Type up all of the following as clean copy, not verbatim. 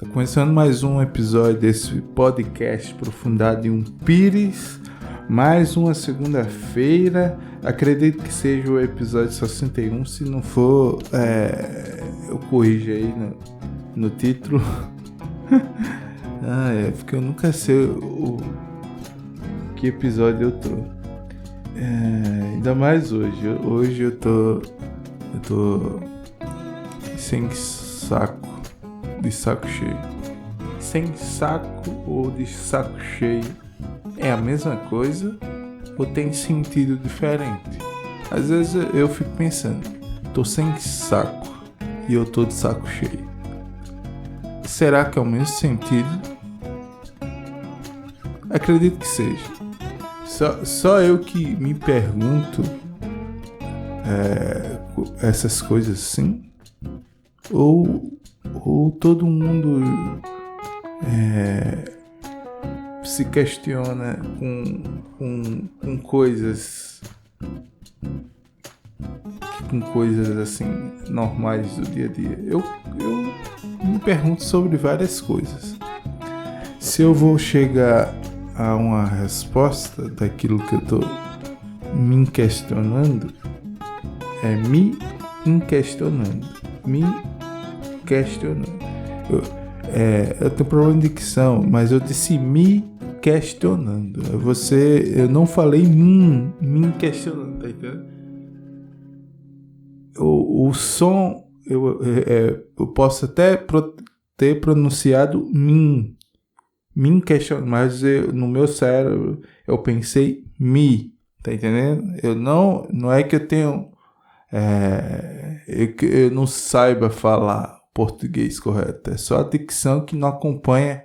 Tá começando mais um episódio desse podcast Profundidade em um Pires. Mais uma segunda-feira. Acredito que seja o episódio 61. Se não for, eu corrijo aí no título. Porque eu nunca sei que episódio eu tô. Ainda mais hoje. Hoje eu tô sem saco. De saco cheio. Sem saco ou de saco cheio é a mesma coisa ou tem sentido diferente? Às vezes eu fico pensando, tô sem saco e eu tô de saco cheio. Será que é o mesmo sentido? Acredito que seja. Só eu que me pergunto essas coisas assim? Ou todo mundo se questiona com coisas assim normais do dia a dia. Eu me pergunto sobre várias coisas. Se eu vou chegar a uma resposta daquilo que eu tô me questionando, eu tenho problema de dicção, mas eu disse me questionando. Eu não falei me questionando, tá entendendo? O som, eu posso até ter pronunciado me questionando, mas no meu cérebro eu pensei me, tá entendendo? Não é que eu tenho eu não saiba falar português correto, é só a dicção que não acompanha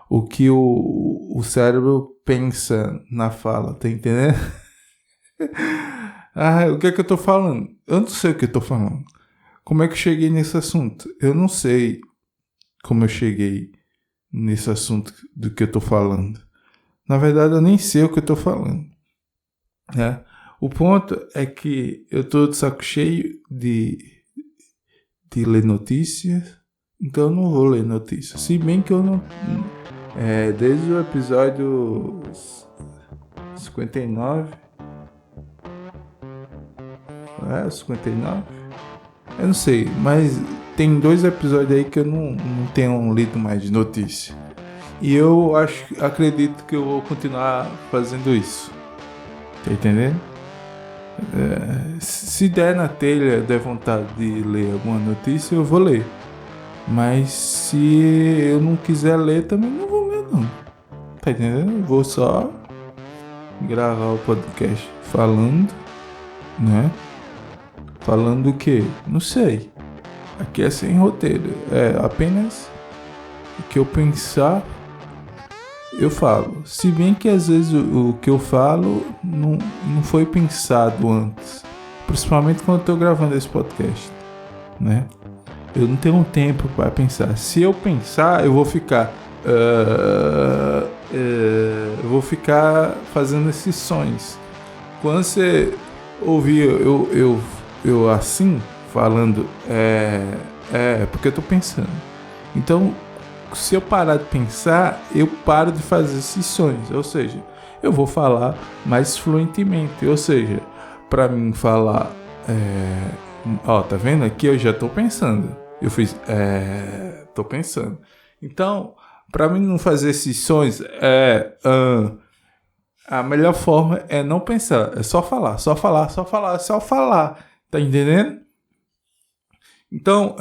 o que o cérebro pensa na fala, tá entendendo? O que é que eu tô falando? Eu não sei o que eu tô falando. Como é que eu cheguei nesse assunto? Eu não sei como eu cheguei nesse assunto do que eu tô falando. Na verdade, eu nem sei o que eu tô falando, né? O ponto é que eu tô de saco cheio de ler notícias, então eu não vou ler notícias. Se bem que eu não... desde o episódio 59... 59? Eu não sei, mas tem 2 episódios aí que eu não tenho lido mais de notícia. E eu acredito que eu vou continuar fazendo isso. Tá entendendo? Se der na telha, der vontade de ler alguma notícia, eu vou ler. Mas se eu não quiser ler, também não vou ler, não. Tá entendendo? Eu vou só gravar o podcast falando, né? Falando o quê? Não sei. Aqui é sem roteiro. É apenas o que eu pensar, eu falo. Se bem que às vezes o que eu falo não foi pensado antes. Principalmente quando eu tô gravando esse podcast, né? Eu não tenho tempo para pensar. Se eu pensar, eu vou ficar... eu vou ficar fazendo esses sons. Quando você ouvir eu assim, falando... porque eu tô pensando. Então... se eu parar de pensar, eu paro de fazer esses sons. Ou seja, eu vou falar mais fluentemente. Ou seja, para mim falar... tá vendo? Aqui eu já tô pensando. Eu fiz... tô pensando. Então, para mim não fazer esses sons... a melhor forma é não pensar. É só falar. Tá entendendo? Então,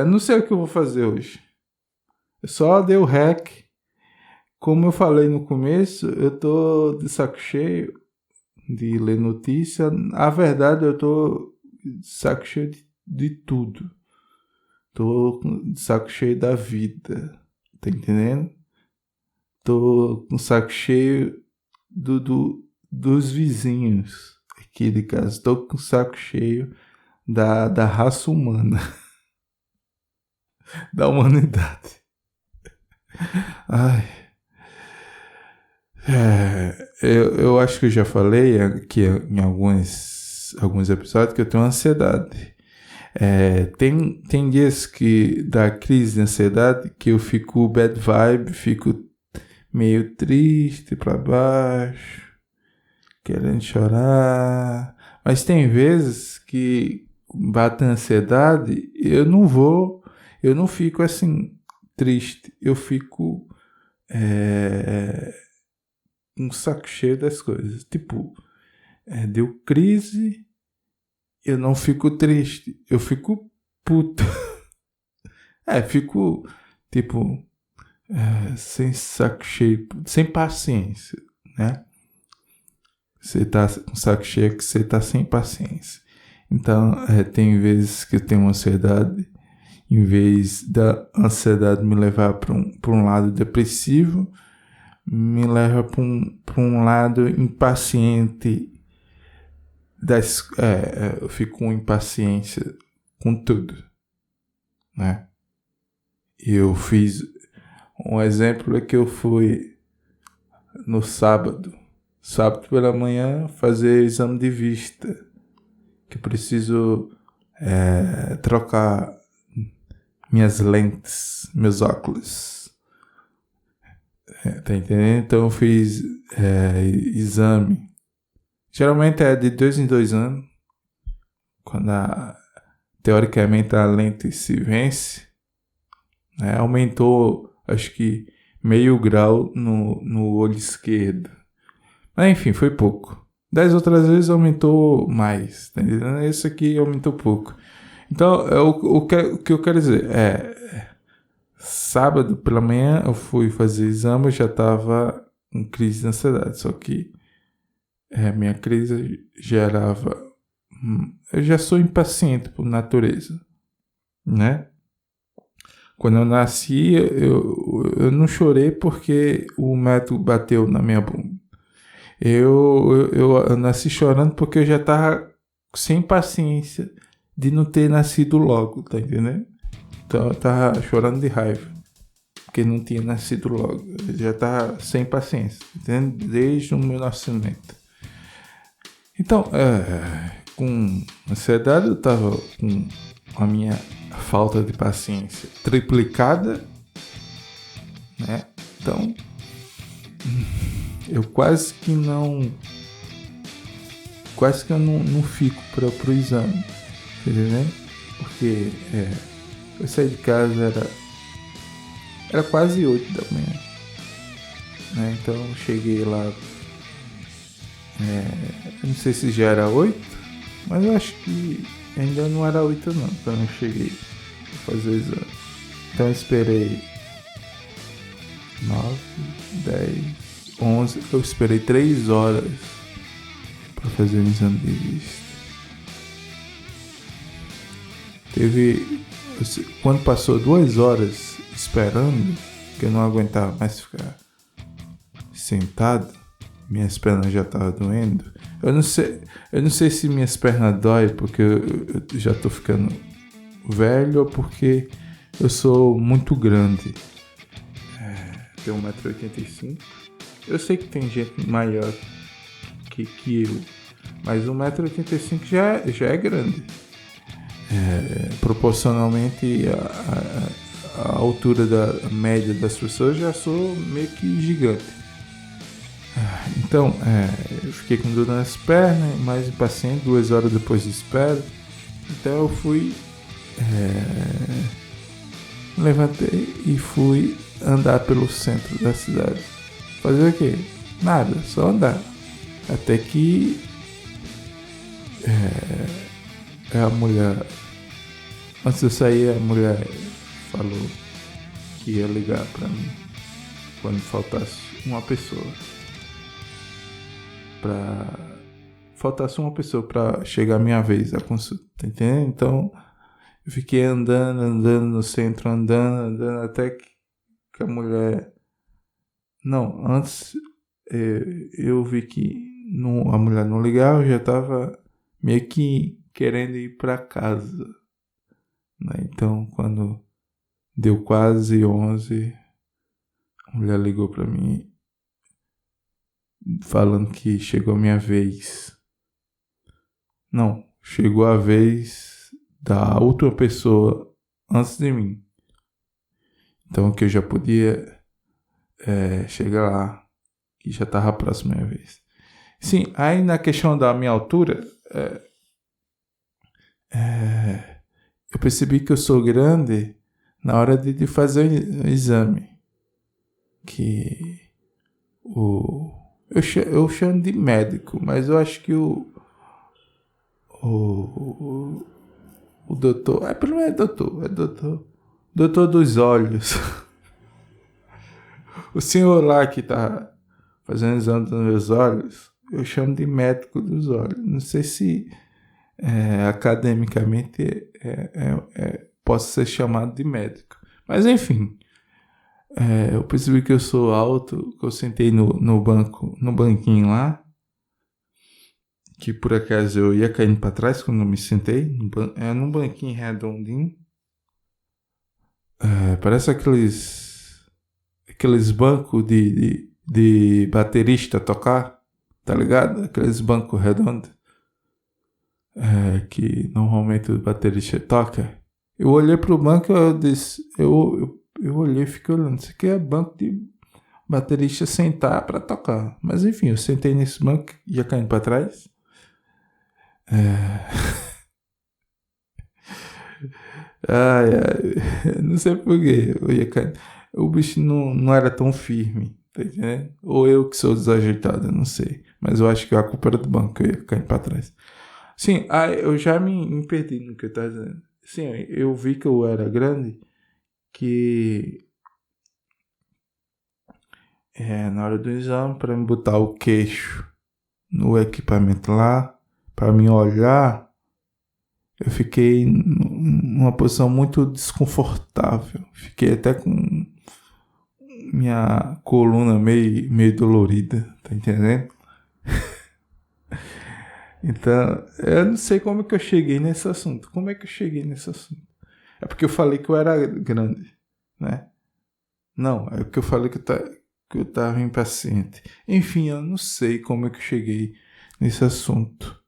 não sei o que eu vou fazer hoje. Eu só dei o rec. Como eu falei no começo, eu tô de saco cheio de ler notícia. Na verdade, eu tô de saco cheio de tudo. Tô de saco cheio da vida. Tá entendendo? Tô com saco cheio dos vizinhos aqui de casa. Tô com saco cheio da raça humana. Da humanidade. Eu acho que eu já falei aqui em alguns episódios que eu tenho ansiedade. Tem dias que dá crise de ansiedade que eu fico bad vibe, fico meio triste pra baixo, querendo chorar. Mas tem vezes que bate a ansiedade, eu não fico assim triste, eu fico um saco cheio das coisas. Tipo, deu crise, eu não fico triste, eu fico puto. Fico tipo sem saco cheio, sem paciência, né? Você tá com saco cheio que você tá sem paciência. Então, tem vezes que eu tenho ansiedade, em vez da ansiedade me levar para um lado depressivo, me leva para um lado impaciente. Eu fico com impaciência com tudo, né? Eu fiz um exemplo é que eu fui no sábado pela manhã, fazer exame de vista, que eu preciso trocar minhas lentes, meus óculos. Tá entendendo? Então eu fiz exame. Geralmente é de 2 em 2 anos, quando teoricamente a lente se vence, né? Aumentou, acho que meio grau no olho esquerdo. Mas enfim, foi pouco. 10 outras vezes aumentou mais, tá entendendo? Esse aqui aumentou pouco. Então, o que eu quero dizer sábado pela manhã eu fui fazer exame, eu já estava com crise de ansiedade, só que minha crise gerava... Eu já sou impaciente por natureza, né? Quando eu nasci, eu não chorei porque o médico bateu na minha bunda. Eu nasci chorando porque eu já estava sem paciência de não ter nascido logo, tá entendendo? Então eu tava chorando de raiva porque não tinha nascido logo. Eu já tava sem paciência, entende? Desde o meu nascimento. Então, com ansiedade eu tava com a minha falta de paciência triplicada, né? Então, eu quase que eu não fico pro exame, tá entendendo? Porque eu saí de casa, era quase 8 da manhã, né? Então eu cheguei lá, eu não sei se já era 8, mas eu acho que ainda não era 8 não, quando eu cheguei pra fazer o exame. Então eu esperei 9, 10, 11, eu esperei 3 horas para fazer o exame de vista. Quando passou 2 horas esperando, que eu não aguentava mais ficar sentado, minhas pernas já estavam doendo. Eu não sei se minhas pernas dói porque eu já tô ficando velho ou porque eu sou muito grande. Tenho 1,85m. Eu sei que tem gente maior que eu, mas 1,85m já é grande. Proporcionalmente a altura da média das pessoas, já sou meio que gigante. Então, eu fiquei com dor nas pernas, mais impaciente, 2 horas depois de espera. Então eu fui, levantei e fui andar pelo centro da cidade. Fazer o quê? Nada, só andar. Até que a mulher, antes de eu sair, a mulher falou que ia ligar pra mim quando faltasse uma pessoa pra chegar a minha vez a consulta, tá entendendo? Então eu fiquei andando no centro, andando até que a mulher... Não, antes eu vi que a mulher não ligava, eu já tava meio que querendo ir pra casa, né? Então quando deu quase 11, a mulher ligou pra mim falando que chegou a minha vez. Não, chegou a vez da última pessoa antes de mim. Então que eu já podia chegar lá, que já estava a próxima vez. Sim, aí na questão da minha altura, eu percebi que eu sou grande na hora de fazer o exame. Que eu chamo de médico, mas eu acho que o doutor, pelo menos doutor dos olhos. O senhor lá que tá fazendo exame dos meus olhos, eu chamo de médico dos olhos. Não sei se academicamente posso ser chamado de médico. Mas enfim, eu percebi que eu sou alto, que eu sentei no banquinho lá, que por acaso eu ia caindo para trás quando eu me sentei, num banquinho redondinho. Parece aqueles bancos de baterista tocar, tá ligado? Aqueles bancos redondos que normalmente o baterista toca. Eu olhei pro banco e eu disse, eu olhei e fiquei olhando, isso aqui é banco de baterista sentar para tocar. Mas enfim, eu sentei nesse banco, ia caindo para trás. Não sei porquê, eu ia caindo. O bicho não era tão firme, tá entendendo? Ou eu que sou desajeitado, eu não sei. Mas eu acho que a culpa era do banco, eu ia caindo para trás. Sim, eu já me perdi no que eu tava dizendo. Sim, eu vi que eu era grande, que na hora do exame, para me botar o queixo no equipamento lá, para me olhar, eu fiquei numa posição muito desconfortável. Fiquei até com minha coluna meio dolorida, tá entendendo? Então, eu não sei como é que eu cheguei nesse assunto. Como é que eu cheguei nesse assunto? É porque eu falei que eu era grande, né? Não, é porque eu falei que eu tava impaciente. Enfim, eu não sei como é que eu cheguei nesse assunto.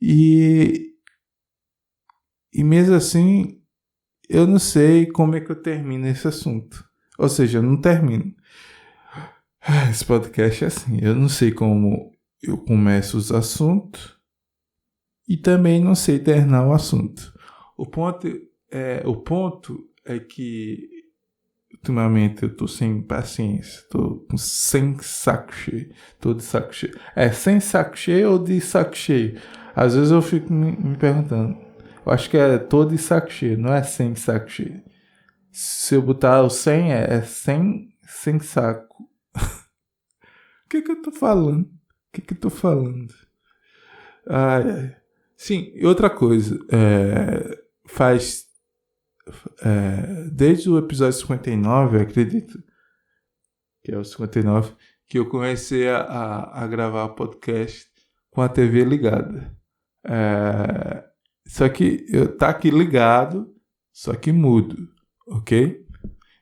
E mesmo assim, eu não sei como é que eu termino esse assunto. Ou seja, eu não termino. Esse podcast é assim, eu não sei como eu começo os assuntos e também não sei terminar o assunto. O ponto é que ultimamente eu tô sem paciência, tô sem saco cheio, tô de saco cheio. Sem saco cheio ou de saco cheio? Às vezes eu fico me perguntando. Eu acho que tô de saco cheio, não é sem saco cheio. Se eu botar o sem, sem saco. O que eu tô falando? Ai. Sim, e outra coisa, desde o episódio 59, eu acredito que é o 59, que eu comecei a gravar podcast com a TV ligada. Só que tá aqui ligado, só que mudo, ok?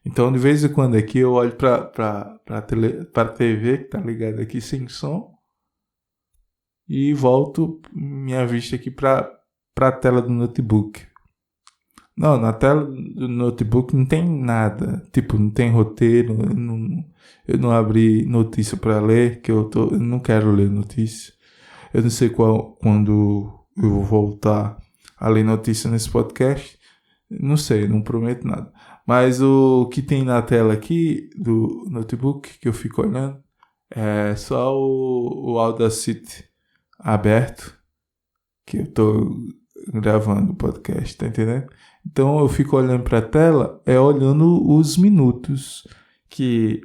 Então, de vez em quando aqui eu olho para a TV que tá ligada aqui sem som e volto minha vista aqui para a tela do notebook. Não, na tela do notebook não tem nada. Tipo, não tem roteiro. Eu não abri notícia para ler, que eu não quero ler notícia. Eu não sei quando eu vou voltar a ler notícia nesse podcast. Não sei, não prometo nada. Mas o que tem na tela aqui do notebook que eu fico olhando é só o Audacity aberto, que eu tô gravando o podcast, tá entendendo? Então eu fico olhando para a tela, olhando os minutos, que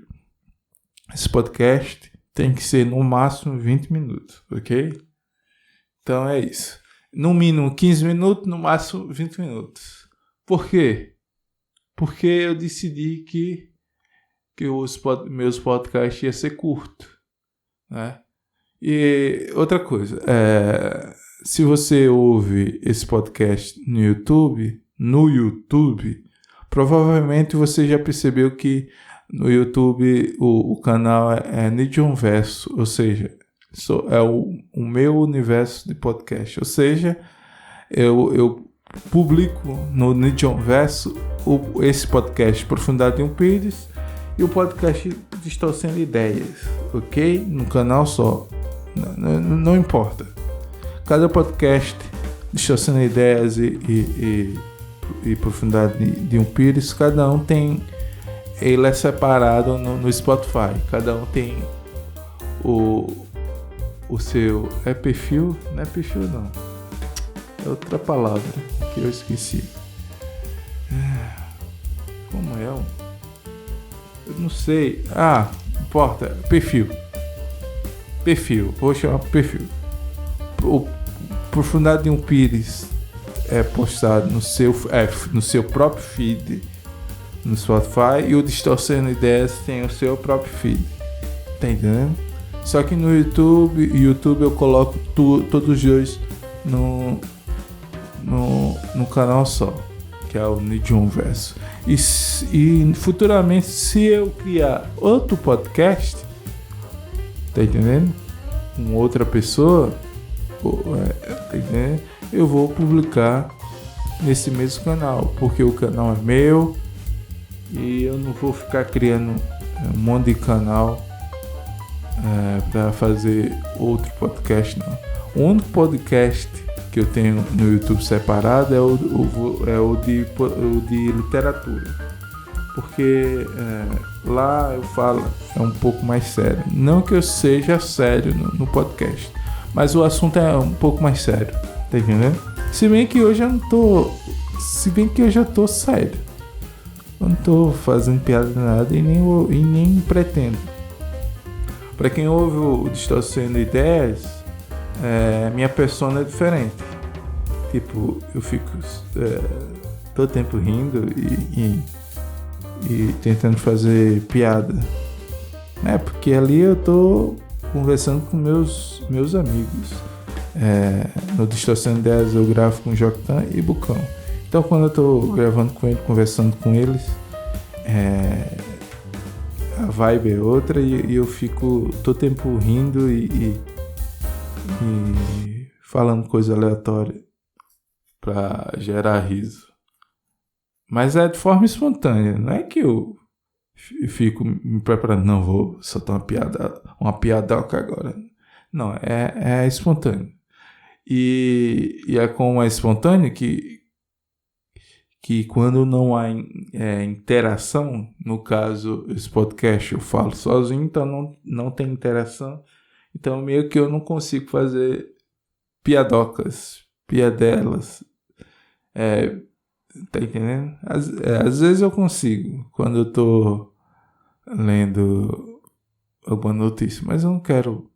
esse podcast tem que ser no máximo 20 minutos, ok? Então é isso. No mínimo 15 minutos, no máximo 20 minutos. Por quê? Porque eu decidi que os meus podcasts iam ser curtos, né? E outra coisa, se você ouve esse podcast no YouTube, provavelmente você já percebeu que no YouTube o canal é Nidion Verso, ou seja, é o meu universo de podcast. Ou seja, eu publico no Nidion Verso esse podcast Profundidade de um Pires e o podcast Distorcendo Ideias, ok? No canal só. Não importa. Cada podcast Distorcendo Ideias e Profundidade de um Pires, cada um tem... Ele é separado no Spotify. Cada um tem o seu... É perfil? Não é perfil, não. É outra palavra que eu esqueci. Como é? Eu não sei. Importa. Perfil. Vou chamar perfil. O Profundidade de um Pires é postado no seu próprio feed no Spotify, e o Distorcendo Ideias tem o seu próprio feed. Tá entendendo? Só que no YouTube eu coloco todos os dois no canal só, que é o Nidion Verso. E futuramente, se eu criar outro podcast, tá entendendo? Com outra pessoa, tá entendendo? Eu vou publicar nesse mesmo canal, porque o canal é meu e eu não vou ficar criando um monte de canal para fazer outro podcast, não. O único podcast que eu tenho no YouTube separado é o de literatura, porque lá eu falo um pouco mais sério. Não que eu seja sério no podcast, mas o assunto é um pouco mais sério, tá entendendo? Se bem que hoje eu já tô sério. Eu não tô fazendo piada de nada e nem pretendo. Pra quem ouve o Distorcendo Ideias, minha persona é diferente. Tipo, eu fico todo tempo rindo e tentando fazer piada. Porque ali eu tô conversando com meus amigos. No Distorcendo Ideias eu gravo com o Joctan e Bucão. Então quando eu tô gravando com ele, conversando com eles, a vibe é outra e eu fico todo tempo rindo e falando coisa aleatória pra gerar riso. Mas é de forma espontânea, não é que eu fico me preparando, não vou soltar uma piadoca agora. Não, é espontâneo. E é como é espontâneo que quando não há interação, no caso, esse podcast eu falo sozinho, então não tem interação, então meio que eu não consigo fazer piadelas, tá entendendo? Às vezes eu consigo, quando eu tô lendo alguma notícia, mas eu não quero,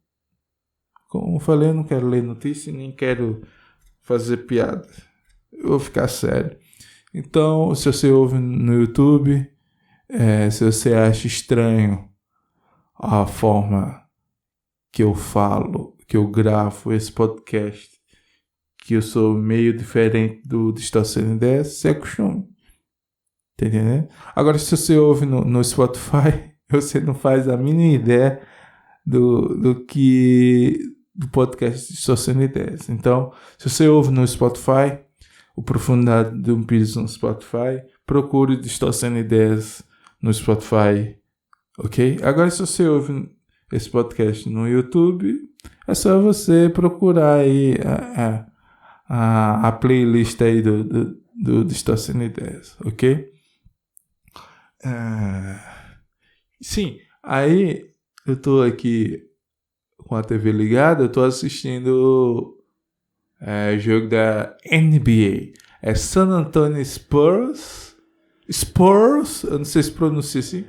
como eu falei, eu não quero ler notícia, nem quero fazer piada, eu vou ficar sério. Então, se você ouve no YouTube, se você acha estranho a forma que eu falo, que eu gravo esse podcast, que eu sou meio diferente do Distorcendo Ideias, se acostume. Tá entendendo? Agora, se você ouve no Spotify, você não faz a mínima ideia do podcast Distorcendo Ideias. Então, se você ouve no Spotify, o Profundidade de um Pires no Spotify, procure Distorcendo Ideias no Spotify, ok? Agora, se você ouve esse podcast no YouTube, é só você procurar aí a playlist aí do Distorcendo Ideias, ok? Sim, aí eu tô aqui com a TV ligada, eu tô assistindo jogo da NBA. É San Antonio Spurs, eu não sei se pronuncia assim,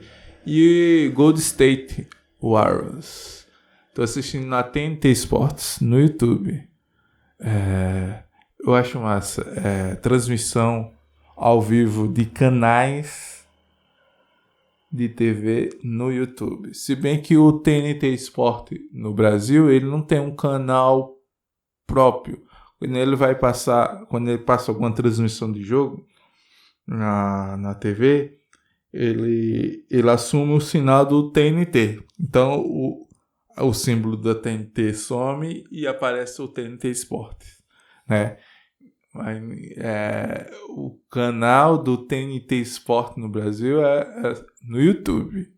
e Golden State Warriors. Tô assistindo na TNT Sports no YouTube. Eu acho massa. Transmissão ao vivo de canais de TV no YouTube. Se bem que o TNT Sport no Brasil, ele não tem um canal próprio. Quando ele passa alguma transmissão de jogo na TV, ele assume o sinal do TNT. Então o símbolo da TNT some e aparece o TNT Sports, né? Mas, o canal do TNT Sport no Brasil é no YouTube,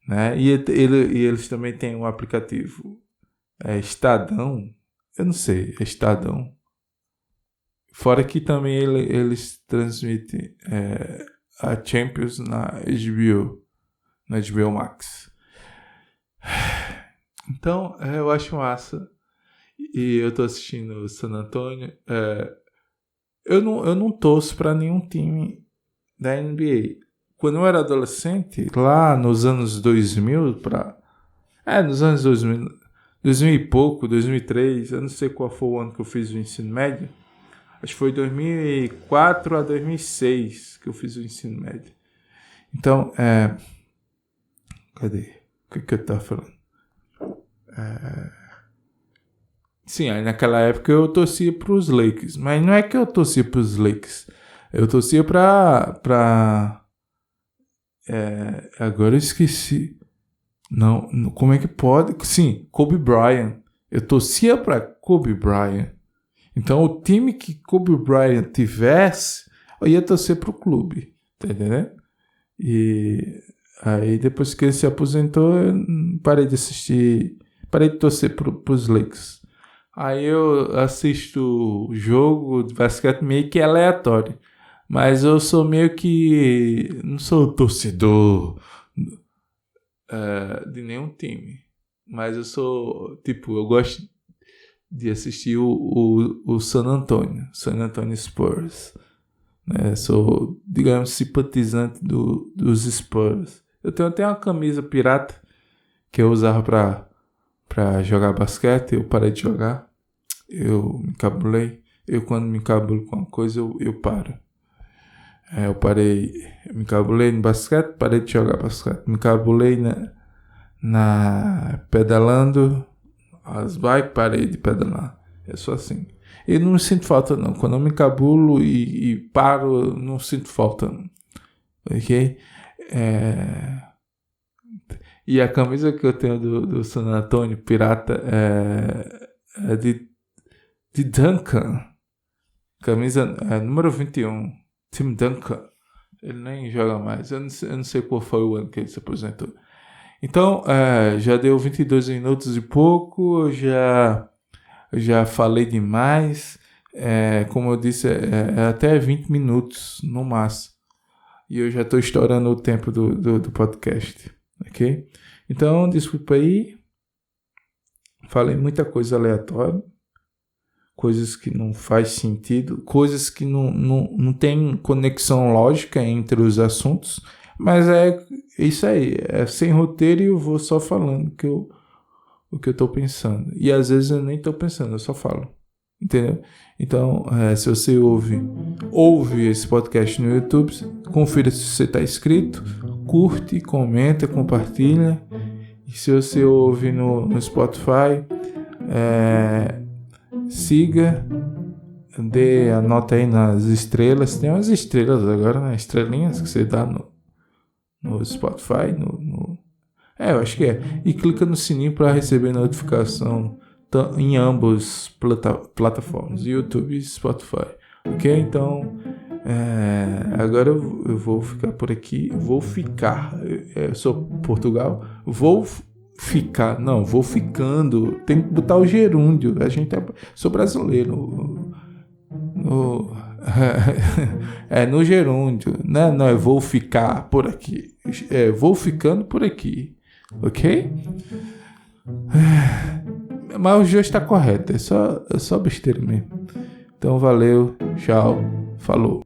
né? E eles também têm um aplicativo Estadão, eu não sei, é Estadão. Fora que também eles transmitem a Champions na HBO Max. Então, eu acho massa. E eu tô assistindo o San Antonio. Eu não torço pra nenhum time da NBA. Quando eu era adolescente, lá nos anos 2000, nos anos 2000 e pouco, 2003, eu não sei qual foi o ano que eu fiz o ensino médio. Acho que foi 2004 a 2006 que eu fiz o ensino médio. Então, cadê? O que eu tava falando? Sim, aí naquela época eu torcia pros Lakers. Mas não é que eu torcia pros Lakers. Eu torcia agora eu esqueci. Não, como é que pode? Sim, Kobe Bryant. Eu torcia pra Kobe Bryant. Então o time que Kobe Bryant tivesse, eu ia torcer pro clube. Tá entendendo? E aí depois que ele se aposentou, eu parei de assistir. Parei de torcer pros Lakers. Aí eu assisto jogo de basquete meio que aleatório. Mas eu sou meio que... não sou torcedor de nenhum time. Mas eu sou... eu gosto de assistir o San Antonio Spurs. Né? Sou, digamos, simpatizante dos Spurs. Eu tenho até uma camisa pirata que eu usava pra jogar basquete. Eu parei de jogar. Eu me encabulei. Quando me encabulo com uma coisa, eu paro. Eu me encabulei no basquete, parei de jogar basquete. Me encabulei pedalando as bikes, parei de pedalar. É só assim. E não sinto falta, não. Quando eu me encabulo e paro, eu não sinto falta, não. Ok? E a camisa que eu tenho do San Antonio Pirata é de Duncan. Camisa número 21. Tim Duncan. Ele nem joga mais. Eu não sei qual foi o ano que ele se aposentou. Então, já deu 22 minutos e pouco. Já falei demais. Como eu disse, até 20 minutos no máximo. E eu já estou estourando o tempo do podcast. Ok? Então, desculpa aí. Falei muita coisa aleatória. Coisas que não faz sentido. Coisas que não tem conexão lógica entre os assuntos. Mas é isso aí. É sem roteiro e eu vou só falando o que eu tô pensando. E às vezes eu nem tô pensando, eu só falo. Entendeu? Então, se você ouve esse podcast no YouTube, confira se você está inscrito, curte, comenta, compartilha. E se você ouve no Spotify, siga, dê a nota aí nas estrelas. Tem umas estrelas agora, né? Estrelinhas que você dá no Spotify, eu acho que é. E clica no sininho para receber notificação em ambas plataformas, YouTube e Spotify. Ok? Então, agora eu vou ficar por aqui. Eu sou Portugal. Vou ficando. Tem que botar o gerúndio. Sou brasileiro. No gerúndio. Não, eu vou ficar por aqui. Vou ficando por aqui. Ok? Mas o jogo está correto. É só besteira mesmo. Então, valeu. Tchau. Falou.